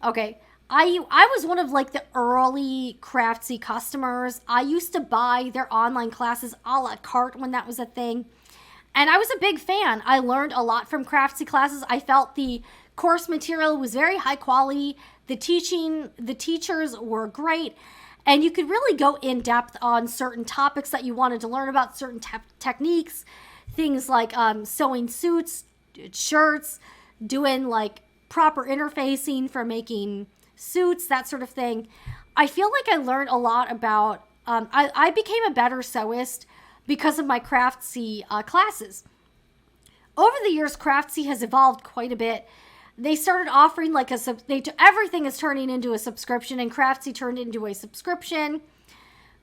Okay. I was one of like the early Craftsy customers. I used to buy their online classes a la carte when that was a thing. And I was a big fan. I learned a lot from Craftsy classes. I felt the course material was very high quality. The teachers were great. And you could really go in depth on certain topics that you wanted to learn about, certain techniques, things like sewing suits, shirts, doing like proper interfacing for making suits, that sort of thing. I feel like I learned a lot about, I became a better sewist because of my Craftsy classes. Over the years, Craftsy has evolved quite a bit. They started offering like everything is turning into a subscription, and Craftsy turned into a subscription.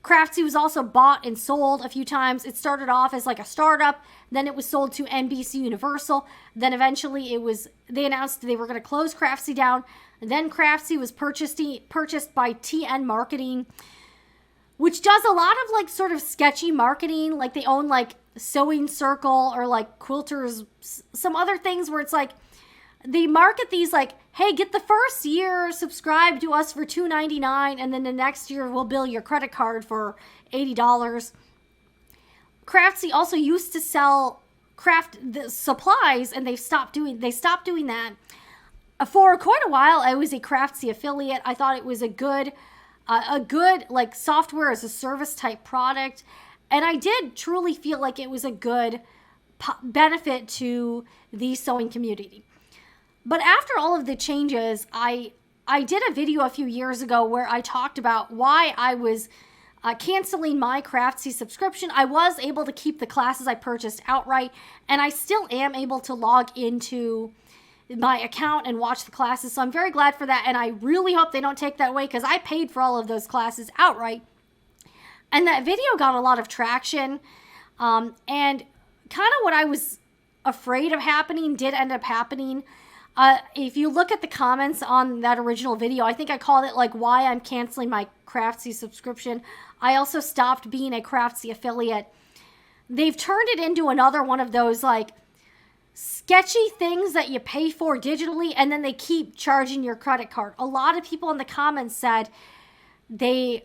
Craftsy was also bought and sold a few times. It started off as like a startup, then it was sold to NBC Universal, then eventually they announced they were going to close Craftsy down. And then Craftsy was purchased by TN Marketing, which does a lot of like sort of sketchy marketing. Like they own like Sewing Circle or like Quilters, some other things where it's like they market these like, hey, get the first year, subscribe to us for $2.99, and then the next year we'll bill your credit card for $80. Craftsy also used to sell the supplies, and they stopped doing that. For quite a while, I was a Craftsy affiliate. I thought it was a good like software as a service type product, and I did truly feel like it was a good benefit to the sewing community. But after all of the changes, I did a video a few years ago where I talked about why I was canceling my Craftsy subscription. I was able to keep the classes I purchased outright, and I still am able to log into my account and watch the classes. So I'm very glad for that, and I really hope they don't take that away because I paid for all of those classes outright. And that video got a lot of traction, and kind of what I was afraid of happening did end up happening. If you look at the comments on that original video, I think I called it like why I'm canceling my Craftsy subscription. I also stopped being a Craftsy affiliate. They've turned it into another one of those like sketchy things that you pay for digitally and then they keep charging your credit card. A lot of people in the comments said they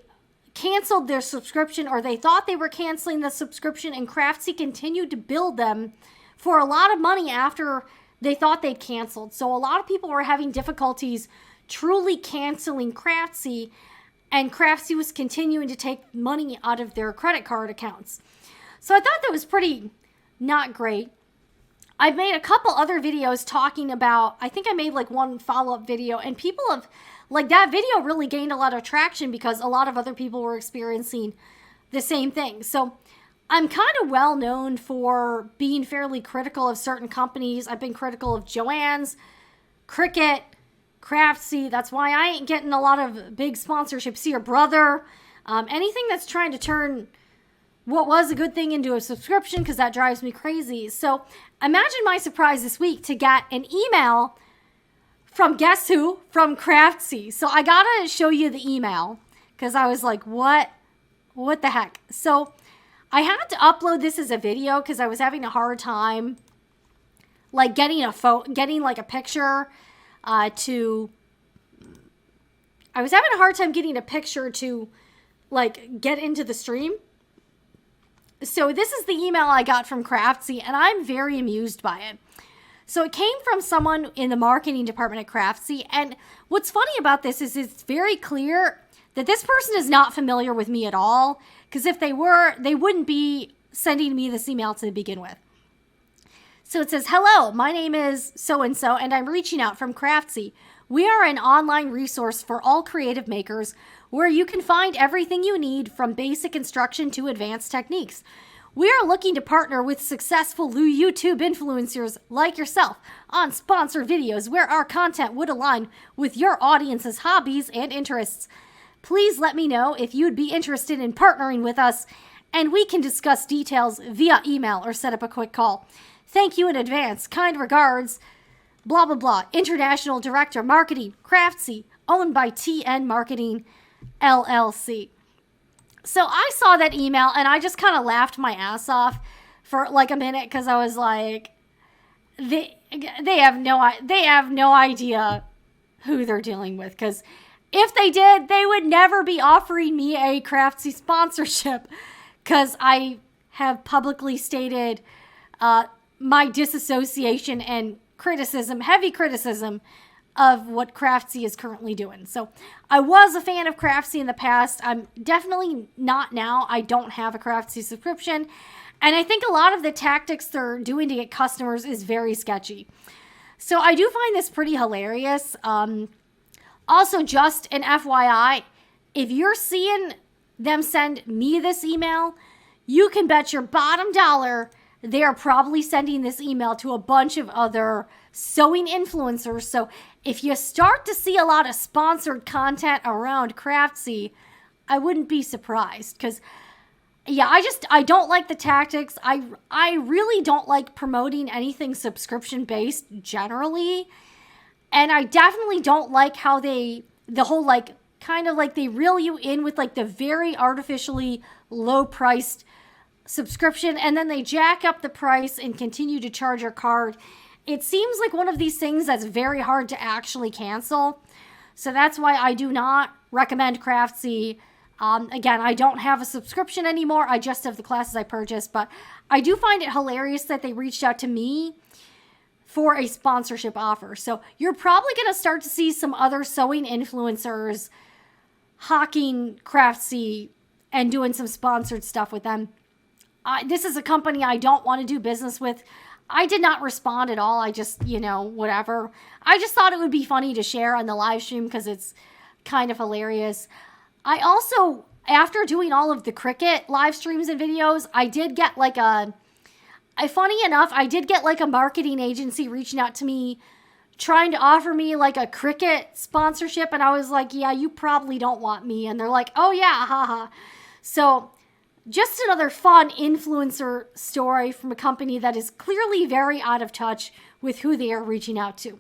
canceled their subscription or they thought they were canceling the subscription, and Craftsy continued to bill them for a lot of money after they thought they'd canceled. So a lot of people were having difficulties truly canceling Craftsy, and Craftsy was continuing to take money out of their credit card accounts. So I thought that was pretty not great. I've made a couple other videos talking about, I think I made like one follow-up video, and people have, like that video really gained a lot of traction because a lot of other people were experiencing the same thing. So I'm kind of well known for being fairly critical of certain companies. I've been critical of Joann's, Cricut, Craftsy. That's why I ain't getting a lot of big sponsorships here, brother. Anything that's trying to turn what was a good thing into a subscription, because that drives me crazy. So imagine my surprise this week to get an email from guess who? From Craftsy. So I gotta show you the email because I was like, what the heck? So I had to upload this as a video because I was having a hard time like getting like a picture to like get into the stream. So this is the email I got from Craftsy, and I'm very amused by it. So it came from someone in the marketing department at Craftsy, and what's funny about this is it's very clear that this person is not familiar with me at all, because if they were, they wouldn't be sending me this email to begin with. So it says, hello, my name is so-and-so, and I'm reaching out from Craftsy. We are an online resource for all creative makers where you can find everything you need from basic instruction to advanced techniques. We are looking to partner with successful YouTube influencers like yourself on sponsored videos where our content would align with your audience's hobbies and interests. Please let me know if you'd be interested in partnering with us, and we can discuss details via email or set up a quick call. Thank you in advance. Kind regards, blah, blah, blah. International Director Marketing, Craftsy, owned by TN Marketing, LLC. So I saw that email and I just kind of laughed my ass off for like a minute because I was like, they have no idea who they're dealing with, because if they did, they would never be offering me a Craftsy sponsorship, because I have publicly stated my disassociation and criticism, heavy criticism, of what Craftsy is currently doing. So I was a fan of Craftsy in the past. I'm definitely not now. I don't have a Craftsy subscription. And I think a lot of the tactics they're doing to get customers is very sketchy. So I do find this pretty hilarious. Also, just an FYI, if you're seeing them send me this email, you can bet your bottom dollar they are probably sending this email to a bunch of other sewing influencers. So if you start to see a lot of sponsored content around Craftsy, I wouldn't be surprised, because yeah, I don't like the tactics. I really don't like promoting anything subscription based generally. And I definitely don't like how the whole kind of they reel you in with the very artificially low priced subscription, and then they jack up the price and continue to charge your card. It seems like one of these things that's very hard to actually cancel. So that's why I do not recommend Craftsy. Again, I don't have a subscription anymore. I just have the classes I purchased, but I do find it hilarious that they reached out to me for a sponsorship offer. So you're probably going to start to see some other sewing influencers hawking Craftsy and doing some sponsored stuff with them. This is a company I don't want to do business with. I did not respond at all. I just, whatever. I just thought it would be funny to share on the live stream because it's kind of hilarious. I also, after doing all of the Cricut live streams and videos, I did get funny enough, I did get a marketing agency reaching out to me trying to offer me a Cricut sponsorship. And I was like, yeah, you probably don't want me. And they're like, oh yeah, haha. So just another fun influencer story from a company that is clearly very out of touch with who they are reaching out to.